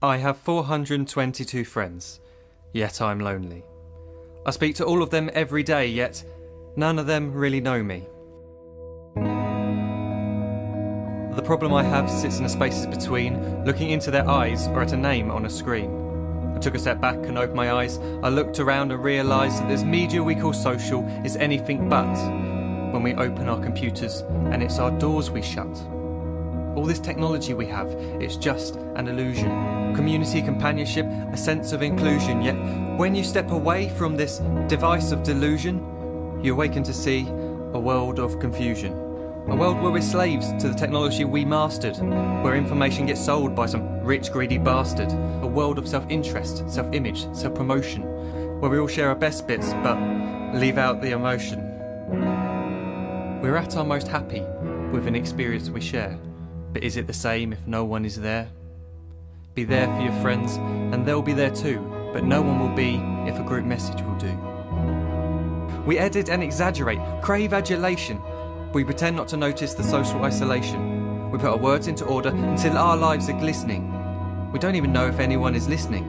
I have 422 friends, yet I'm lonely. I speak to all of them every day, yet none of them really know me. The problem I have sits in the spaces between, looking into their eyes or at a name on a screen. I took a step back and opened my eyes. I looked around and realised that this media we call social is anything but when we open our computers, and it's our doors we shut. All this technology we have, it's just an illusion. Community, companionship, a sense of inclusion. Yet when you step away from this device of delusion, you awaken to see a world of confusion. A world where we're slaves to the technology we mastered, where information gets sold by some rich, greedy bastard. A world of self-interest, self-image, self-promotion, where we all share our best bits but leave out the emotion. We're at our most happy with an experience we share. But is it the same if no one is there? Be there for your friends and they'll be there too, but no one will be if a group message will do. We edit and exaggerate, crave adulation. We pretend not to notice the social isolation. We put our words into order until our lives are glistening. We don't even know if anyone is listening.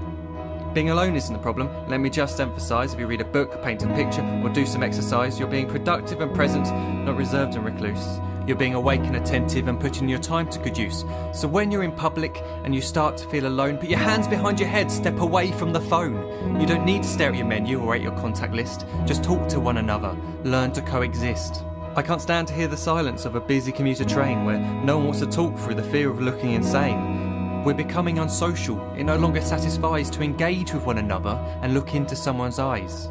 Being alone isn't the problem. Let me just emphasise, if you read a book, paint a picture or do some exercise, you're being productive and present, not reserved and recluse. You're being awake and attentive and putting your time to good use. So when you're in public and you start to feel alone, put your hands behind your head, step away from the phone. You don't need to stare at your menu or at your contact list. Just talk to one another. Learn to coexist. I can't stand to hear the silence of a busy commuter train where no one wants to talk through the fear of looking insane. We're becoming unsocial. It no longer satisfies to engage with one another and look into someone's eyes.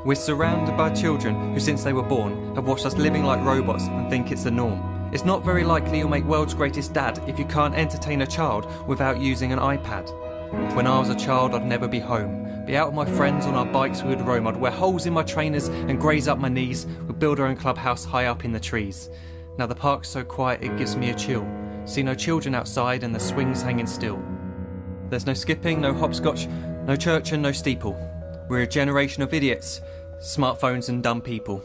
We're surrounded by children who, since they were born, have watched us living like robots and think it's the norm. It's not very likely you'll make world's greatest dad if you can't entertain a child without using an iPad. When I was a child, I'd never be home. Be out with my friends on our bikes, we would roam. I'd wear holes in my trainers and graze up my knees. We'd build our own clubhouse high up in the trees. Now the park's so quiet it gives me a chill. See no children outside and the swings hanging still. There's no skipping, no hopscotch, no church and no steeple. We're a generation of idiots, smartphones and dumb people.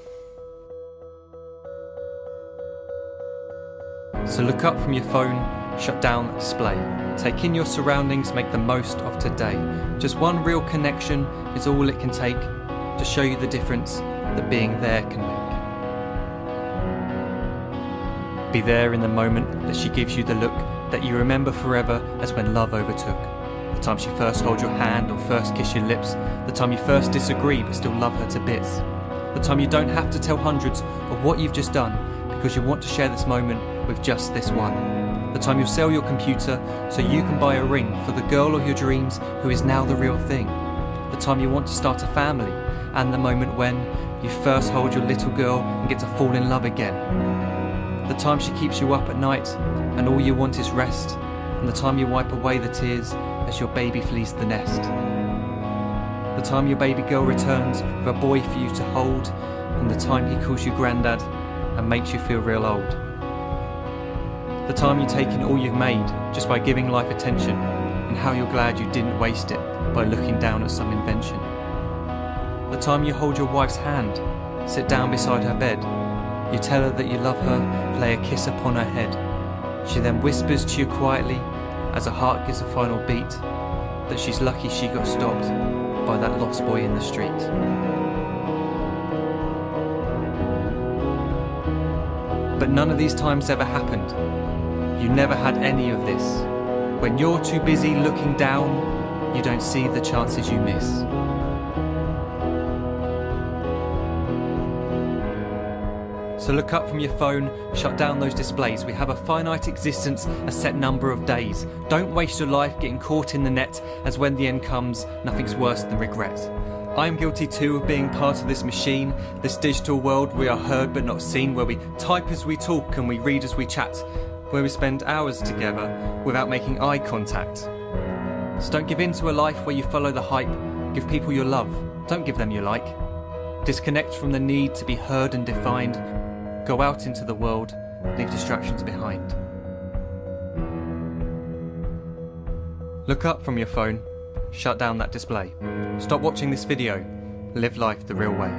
So look up from your phone, shut down the display. Take in your surroundings, make the most of today. Just one real connection is all it can take to show you the difference that being there can make. Be there in the moment that she gives you the look that you remember forever as when love overtook. The time she first holds your hand or first kiss your lips. The time you first disagree but still love her to bits. The time you don't have to tell hundreds of what you've just done because you want to share this moment with just this one. The time you'll sell your computer so you can buy a ring for the girl of your dreams who is now the real thing. The time you want to start a family, and the moment when you first hold your little girl and get to fall in love again. The time she keeps you up at night and all you want is rest, and the time you wipe away the tears as your baby flees the nest. The time your baby girl returns with a boy for you to hold, and the time he calls you granddad and makes you feel real old. The time you take in all you've made just by giving life attention, and how you're glad you didn't waste it by looking down at some invention. The time you hold your wife's hand, sit down beside her bed, you tell her that you love her, lay a kiss upon her head. She then whispers to you quietly as her heart gives a final beat that she's lucky she got stopped by that lost boy in the street. But none of these times ever happened. You never had any of this. When you're too busy looking down, you don't see the chances you miss. So look up from your phone, shut down those displays. We have a finite existence, a set number of days. Don't waste your life getting caught in the net, as when the end comes, nothing's worse than regret. I am guilty too of being part of this machine, this digital world we are heard but not seen, where we type as we talk and we read as we chat, where we spend hours together without making eye contact. So don't give in to a life where you follow the hype. Give people your love, don't give them your like. Disconnect from the need to be heard and defined. Go out into the world, leave distractions behind. Look up from your phone, shut down that display. Stop watching this video, live life the real way.